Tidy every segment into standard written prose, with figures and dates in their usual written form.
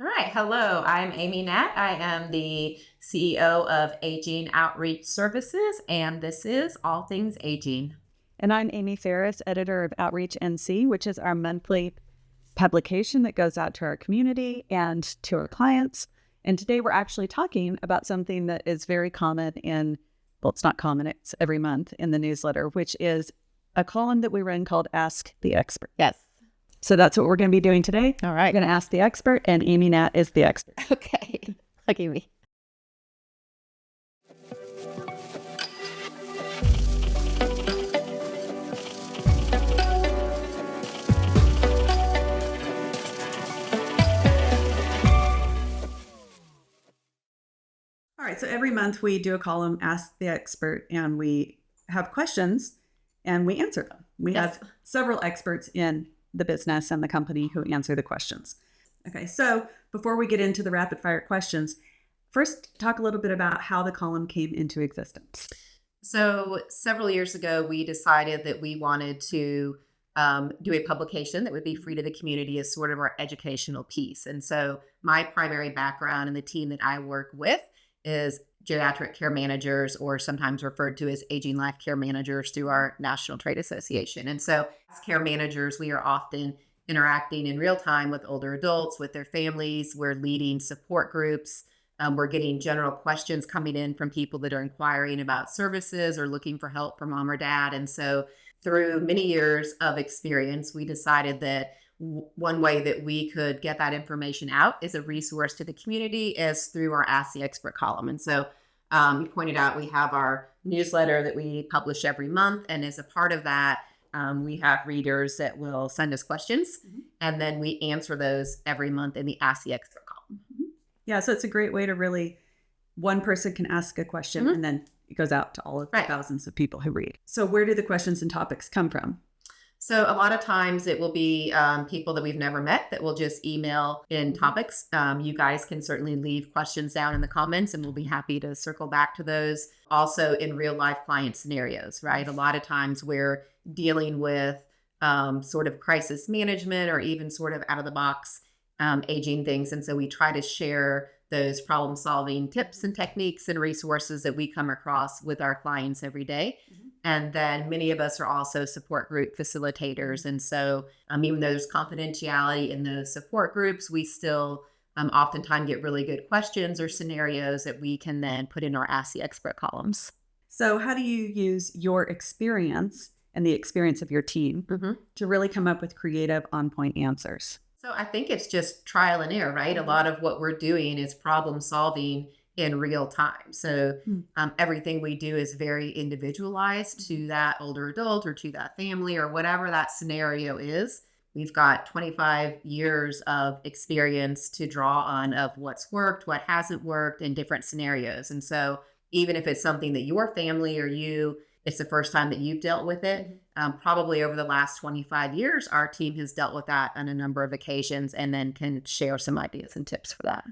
All right. Hello, I'm Amy Natt. I am the CEO of Aging Outreach Services, and this is All Things Aging. And I'm Amy Ferris, editor of OutreachNC, which is our monthly publication that goes out to our community and to our clients. And today we're actually talking about something that is very common it's not common, it's every month in the newsletter, which is a column that we run called Ask the Expert. Yes. So that's what we're going to be doing today. All right. We're going to ask the expert, and Amy Natt is the expert. Okay. Lucky me. All right, so every month we do a column, Ask the Expert, and we have questions and we answer them. We have several experts in the business and the company who answer the questions. Okay, so before we get into the rapid fire questions, first talk a little bit about how the column came into existence. So several years ago, we decided that we wanted to do a publication that would be free to the community as sort of our educational piece. And so my primary background and the team that I work with is geriatric care managers, or sometimes referred to as aging life care managers through our National Trade Association. And so as care managers, we are often interacting in real time with older adults, with their families. We're leading support groups. We're getting general questions coming in from people that are inquiring about services or looking for help from mom or dad. And so through many years of experience, we decided that one way that we could get that information out as a resource to the community is through our Ask the Expert column. And so you pointed out we have our newsletter that we publish every month. And as a part of that, we have readers that will send us questions, and then we answer those every month in the Ask the Expert column. Yeah, so it's a great way to one person can ask a question and then it goes out to all of the thousands of people who read. So where do the questions and topics come from? So a lot of times it will be people that we've never met that will just email in topics. You guys can certainly leave questions down in the comments and we'll be happy to circle back to those. Also in real life client scenarios, right? A lot of times we're dealing with sort of crisis management or even sort of out of the box aging things. And so we try to share those problem solving tips and techniques and resources that we come across with our clients every day. And then many of us are also support group facilitators. And so even though there's confidentiality in those support groups, we still oftentimes get really good questions or scenarios that we can then put in our Ask the Expert columns. So how do you use your experience and the experience of your team to really come up with creative, on-point answers? So I think it's just trial and error, right? A lot of what we're doing is problem solving in real time. So everything we do is very individualized to that older adult or to that family or whatever that scenario is. We've got 25 years of experience to draw on of what's worked, what hasn't worked in different scenarios. And so even if it's something that your family or it's the first time that you've dealt with it, probably over the last 25 years, our team has dealt with that on a number of occasions and then can share some ideas and tips for that.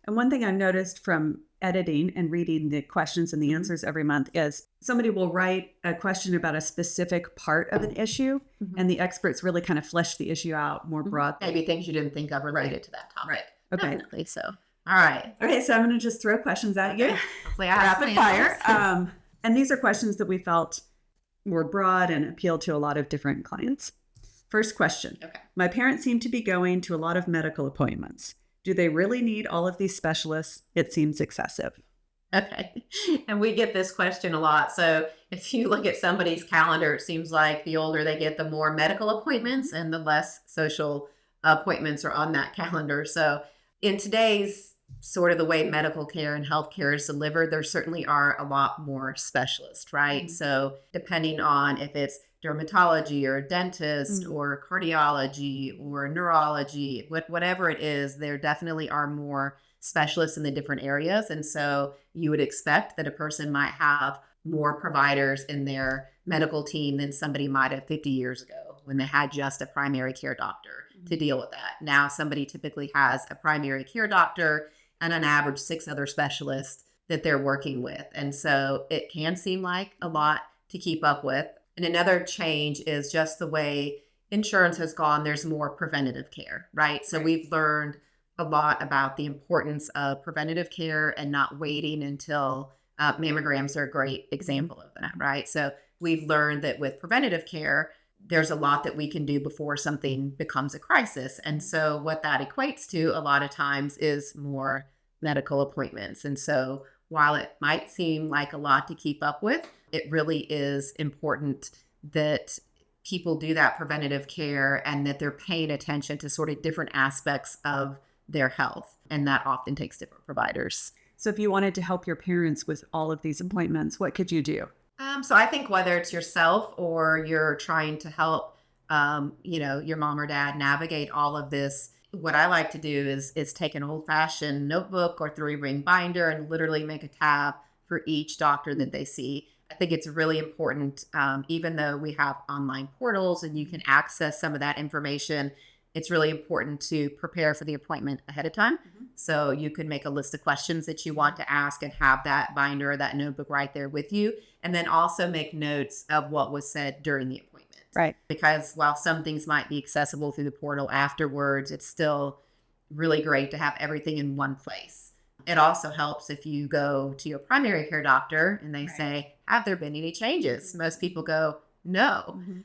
And one thing I've noticed from editing and reading the questions and the answers every month is somebody will write a question about a specific part of an issue, and the experts really kind of flesh the issue out more broadly. Maybe things you didn't think of related to that topic. Right. Okay. Definitely so. All right. Okay, so I'm going to just throw questions at you. Hopefully I have Rapid fire. And these are questions that we felt were broad and appealed to a lot of different clients. First question. Okay. My parents seem to be going to a lot of medical appointments. Do they really need all of these specialists? It seems excessive. Okay. And we get this question a lot. So if you look at somebody's calendar, it seems like the older they get, the more medical appointments and the less social appointments are on that calendar. So in today's sort of the way medical care and healthcare is delivered, there certainly are a lot more specialists, right? So depending on if it's dermatology or a dentist or cardiology or neurology, whatever it is, there definitely are more specialists in the different areas. And so you would expect that a person might have more providers in their medical team than somebody might have 50 years ago when they had just a primary care doctor to deal with that. Now somebody typically has a primary care doctor and on average 6 other specialists that they're working with. And so it can seem like a lot to keep up with. And another change is just the way insurance has gone. There's more preventative care, right? So we've learned a lot about the importance of preventative care and not waiting until mammograms are a great example of that, right? So we've learned that with preventative care, there's a lot that we can do before something becomes a crisis. And so what that equates to a lot of times is more medical appointments. And so while it might seem like a lot to keep up with, it really is important that people do that preventative care and that they're paying attention to sort of different aspects of their health. And that often takes different providers. So if you wanted to help your parents with all of these appointments, what could you do? So I think whether it's yourself or you're trying to help, your mom or dad navigate all of this, what I like to do is take an old fashioned notebook or 3-ring binder and literally make a tab for each doctor that they see. I think it's really important, even though we have online portals and you can access some of that information, it's really important to prepare for the appointment ahead of time. Mm-hmm. So you can make a list of questions that you want to ask and have that binder or that notebook right there with you. And then also make notes of what was said during the appointment. Right. Because while some things might be accessible through the portal afterwards, it's still really great to have everything in one place. It also helps if you go to your primary care doctor and they say, have there been any changes? Most people go, no. Mm-hmm.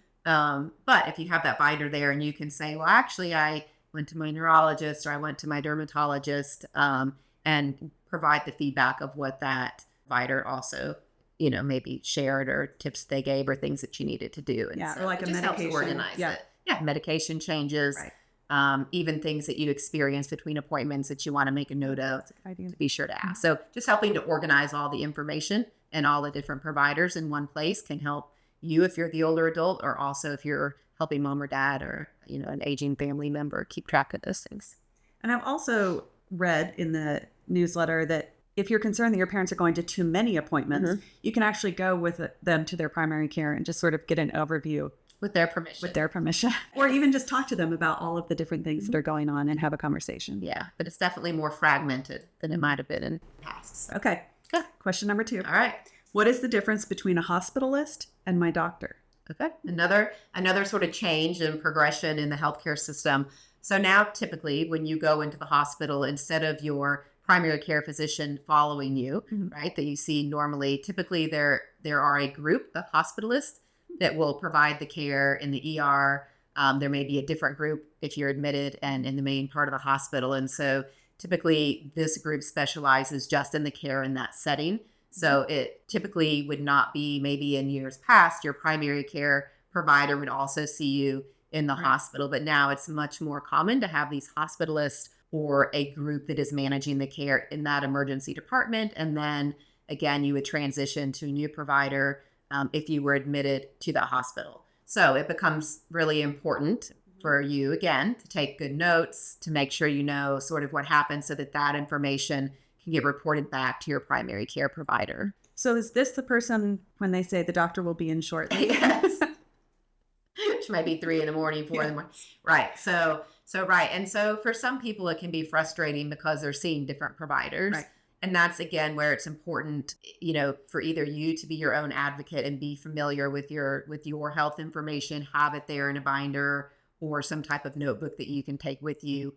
But if you have that binder there and you can say, well, actually, I went to my neurologist or I went to my dermatologist, and provide the feedback of what that provider also, maybe shared or tips they gave or things that you needed to do. And or like it a just helps medication. organize it. Yeah, medication changes. Right. Even things that you experience between appointments that you want to make a note of Idea. to be sure to ask. So just helping to organize all the information and all the different providers in one place can help you if you're the older adult, or also if you're helping mom or dad or, an aging family member keep track of those things. And I've also read in the newsletter that if you're concerned that your parents are going to too many appointments, you can actually go with them to their primary care and just sort of get an overview. With their permission. With their permission. Or even just talk to them about all of the different things that are going on and have a conversation. Yeah, but it's definitely more fragmented than it might have been in the past. Okay. Good. Question number 2. All right. What is the difference between a hospitalist and my doctor? Okay. Another sort of change and progression in the healthcare system. So now typically when you go into the hospital, instead of your primary care physician following you, right, that you see normally, typically there are a group of hospitalists that will provide the care in the ER. There may be a different group if you're admitted and in the main part of the hospital. And so typically this group specializes just in the care in that setting. So it typically would not be, maybe in years past, your primary care provider would also see you in the hospital. But now it's much more common to have these hospitalists or a group that is managing the care in that emergency department. And then again, you would transition to a new provider if you were admitted to the hospital. So it becomes really important for you, again, to take good notes, to make sure you know sort of what happened so that that information can get reported back to your primary care provider. So is this the person when they say the doctor will be in shortly? Yes. Which might be 3 a.m, 4 a.m. Right. So right. And so for some people, it can be frustrating because they're seeing different providers. Right. And that's, again, where it's important, for either you to be your own advocate and be familiar with your health information, have it there in a binder or some type of notebook that you can take with you.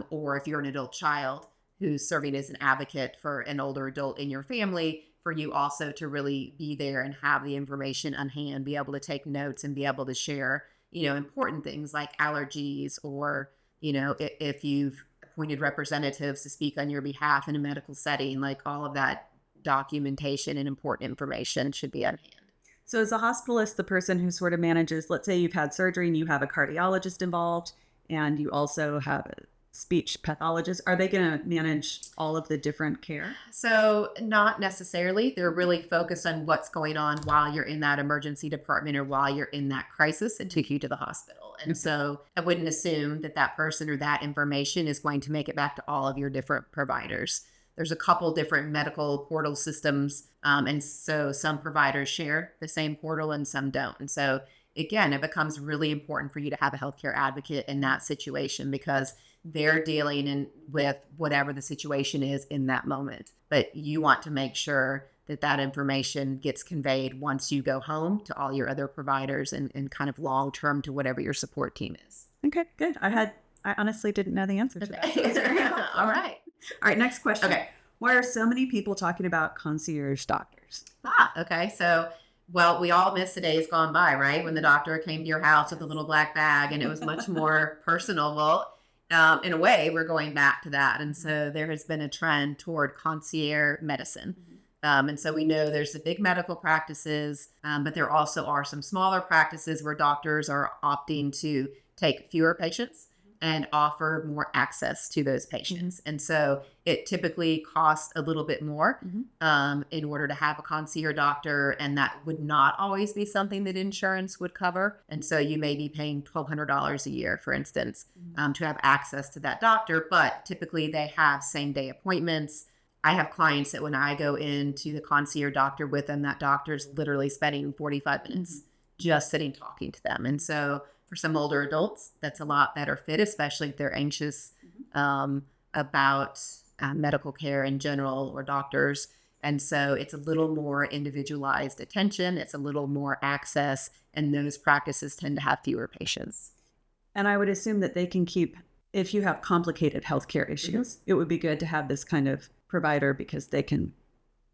Or if you're an adult child who's serving as an advocate for an older adult in your family, for you also to really be there and have the information on hand, be able to take notes and be able to share, important things like allergies or, if you've appointed representatives to speak on your behalf in a medical setting, like all of that documentation and important information should be on hand. So is a hospitalist the person who sort of manages, let's say you've had surgery and you have a cardiologist involved and you also have a speech pathologist, are they going to manage all of the different care? So not necessarily. They're really focused on what's going on while you're in that emergency department or while you're in that crisis and took you to the hospital. And so I wouldn't assume that that person or that information is going to make it back to all of your different providers. There's a couple different medical portal systems. And so some providers share the same portal and some don't. And so again, it becomes really important for you to have a healthcare advocate in that situation because they're dealing with whatever the situation is in that moment. But you want to make sure that that information gets conveyed once you go home to all your other providers and kind of long-term to whatever your support team is. Okay, good. I had I honestly didn't know the answer to that. So that's very helpful. All right. All right, next question. Okay. Why are so many people talking about concierge doctors? Okay. So, well, we all miss the days gone by, right? When the doctor came to your house with a little black bag and it was much more personal. Well, in a way, we're going back to that. And so there has been a trend toward concierge medicine. And so we know there's the big medical practices, but there also are some smaller practices where doctors are opting to take fewer patients and offer more access to those patients. And so it typically costs a little bit more in order to have a concierge doctor, and that would not always be something that insurance would cover. And so you may be paying $1,200 a year, for instance, to have access to that doctor, but typically they have same-day appointments. I have clients that when I go into the concierge doctor with them, that doctor's literally spending 45 minutes just sitting talking to them. And so for some older adults, that's a lot better fit, especially if they're anxious about medical care in general or doctors. And so it's a little more individualized attention. It's a little more access, and those practices tend to have fewer patients. And I would assume that they can keep, if you have complicated healthcare issues, it would be good to have this kind of provider because they can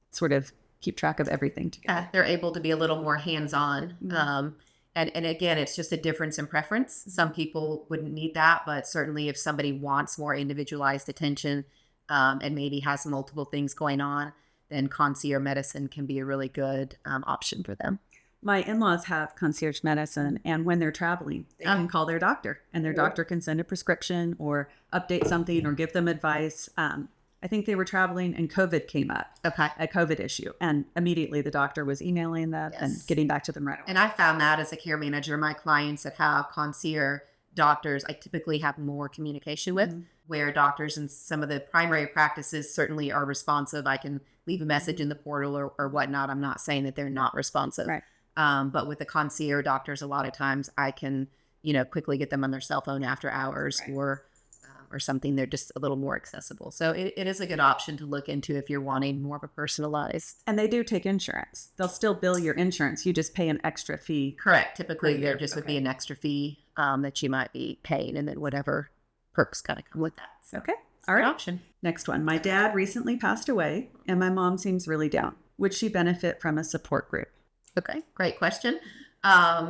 sort of keep track of everything together. They're able to be a little more hands-on. And again, it's just a difference in preference. Some people wouldn't need that, but certainly if somebody wants more individualized attention and maybe has multiple things going on, then concierge medicine can be a really good option for them. My in-laws have concierge medicine, and when they're traveling, they can call their doctor, and their doctor can send a prescription or update something or give them advice. I think they were traveling and COVID came up, a COVID issue. And immediately the doctor was emailing that and getting back to them right away. And I found that as a care manager, my clients that have concierge doctors, I typically have more communication with, where doctors in some of the primary practices certainly are responsive. I can leave a message in the portal or whatnot. I'm not saying that they're not responsive. Right. But with the concierge doctors, a lot of times I can, quickly get them on their cell phone after hours or something. They're just a little more accessible. So it is a good option to look into if you're wanting more of a personalized. And they do take insurance. They'll still bill your insurance. You just pay an extra fee. Correct. Typically there just would be an extra fee that you might be paying, and then whatever perks kind of come with that. So okay. All right. Option. Next one. My dad recently passed away and my mom seems really down. Would she benefit from a support group? Okay. Great question.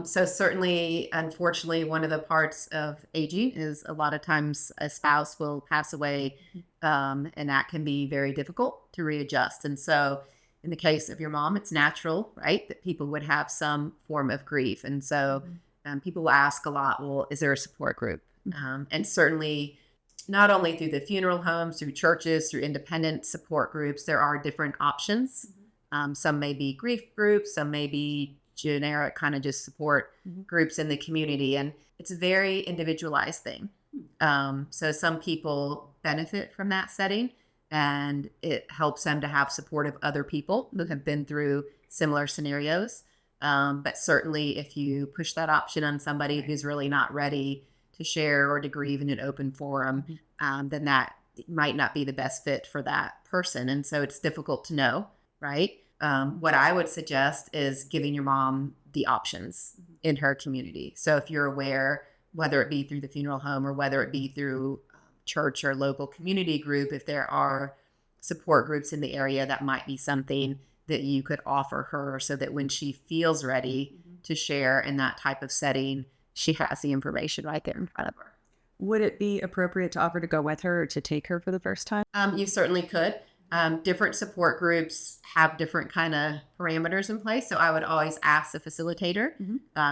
So certainly, unfortunately, one of the parts of aging is a lot of times a spouse will pass away, and that can be very difficult to readjust. And so in the case of your mom, it's natural, right, that people would have some form of grief. And so people will ask a lot, well, is there a support group? And certainly not only through the funeral homes, through churches, through independent support groups, there are different options. Some may be grief groups, some may be generic kind of just support groups in the community. And it's a very individualized thing. So some people benefit from that setting, and it helps them to have support of other people who have been through similar scenarios. But certainly if you push that option on somebody who's really not ready to share or to grieve in an open forum, then that might not be the best fit for that person. And so it's difficult to know, right? What I would suggest is giving your mom the options in her community. So if you're aware, whether it be through the funeral home or whether it be through church or local community group, if there are support groups in the area, that might be something that you could offer her so that when she feels ready to share in that type of setting, she has the information right there in front of her. Would it be appropriate to offer to go with her or to take her for the first time? You certainly could. Different support groups have different kind of parameters in place. So I would always ask the facilitator,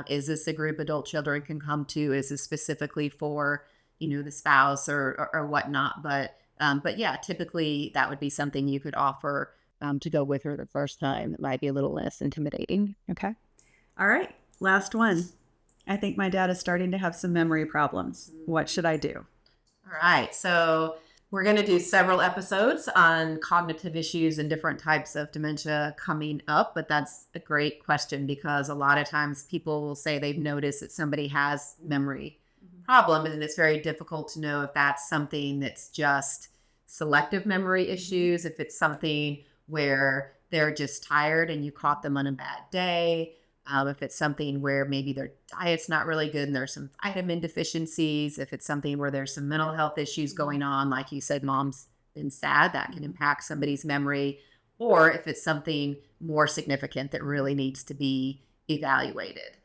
is this a group adult children can come to? Is this specifically for, the spouse or whatnot? But yeah, typically that would be something you could offer to go with her the first time. It might be a little less intimidating. Okay. All right. Last one. I think my dad is starting to have some memory problems. What should I do? All right. So we're going to do several episodes on cognitive issues and different types of dementia coming up, but that's a great question because a lot of times people will say they've noticed that somebody has memory problem, and it's very difficult to know if that's something that's just selective memory issues, if it's something where they're just tired and you caught them on a bad day, If it's something where maybe their diet's not really good and there's some vitamin deficiencies, if it's something where there's some mental health issues going on, like you said, mom's been sad, that can impact somebody's memory, or if it's something more significant that really needs to be evaluated.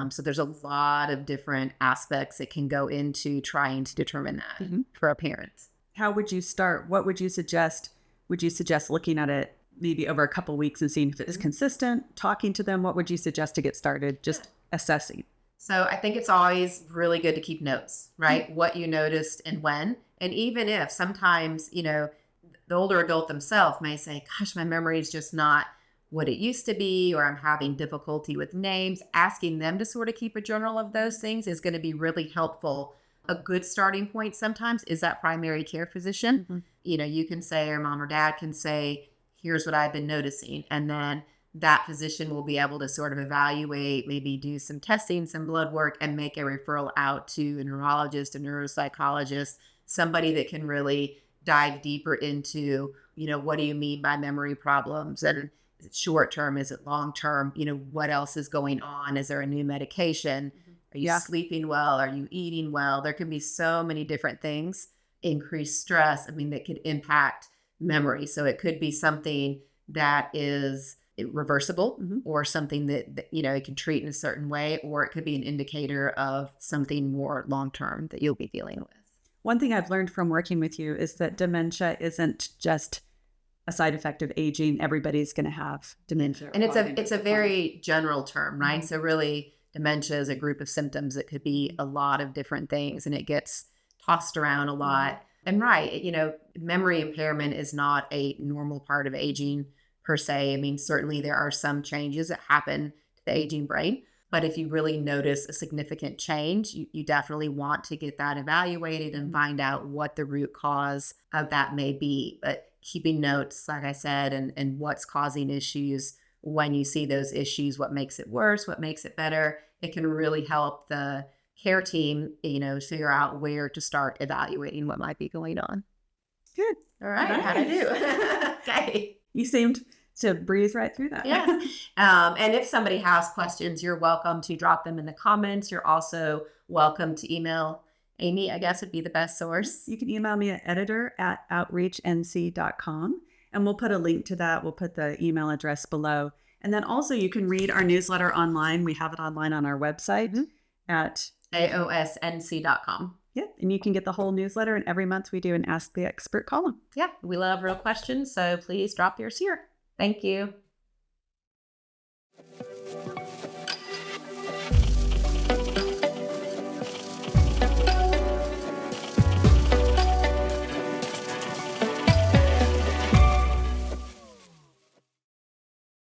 So there's a lot of different aspects that can go into trying to determine that for our parents. How would you start? What would you suggest? Would you suggest looking at it maybe over a couple of weeks and seeing if it's consistent, talking to them? What would you suggest to get started? Just assessing. So I think it's always really good to keep notes, right? What you noticed and when. And even if sometimes, the older adult themselves may say, gosh, my memory is just not what it used to be, or I'm having difficulty with names, asking them to sort of keep a journal of those things is going to be really helpful. A good starting point sometimes is that primary care physician. You can say, or mom or dad can say, here's what I've been noticing. And then that physician will be able to sort of evaluate, maybe do some testing, some blood work, and make a referral out to a neurologist, a neuropsychologist, somebody that can really dive deeper into, what do you mean by memory problems? And is it short term? Is it long term? What else is going on? Is there a new medication? Are you sleeping well? Are you eating well? There can be so many different things. Increased stress, that could impact memory. So it could be something that is reversible, or something that it can treat in a certain way, or it could be an indicator of something more long-term that you'll be dealing with. One thing I've learned from working with you is that dementia isn't just a side effect of aging. Everybody's going to have dementia. And it's a very general term, right? So really, dementia is a group of symptoms that could be a lot of different things, and it gets tossed around a lot. And memory impairment is not a normal part of aging per se. Certainly there are some changes that happen to the aging brain, but if you really notice a significant change, you definitely want to get that evaluated and find out what the root cause of that may be. But keeping notes, like I said, and what's causing issues, when you see those issues, what makes it worse, what makes it better, it can really help the care team, figure out where to start evaluating what might be going on. Good. All right. Nice. How'd I do? Okay. You seemed to breeze right through that. Yeah. And if somebody has questions, you're welcome to drop them in the comments. You're also welcome to email Amy, I guess would be the best source. You can email me at editor@outreachnc.com, and we'll put a link to that. We'll put the email address below. And then also you can read our newsletter online. We have it online on our website at AOSNC.com. Yeah, and you can get the whole newsletter, and every month we do an Ask the Expert column. Yeah, we love real questions, so please drop yours here. Thank you.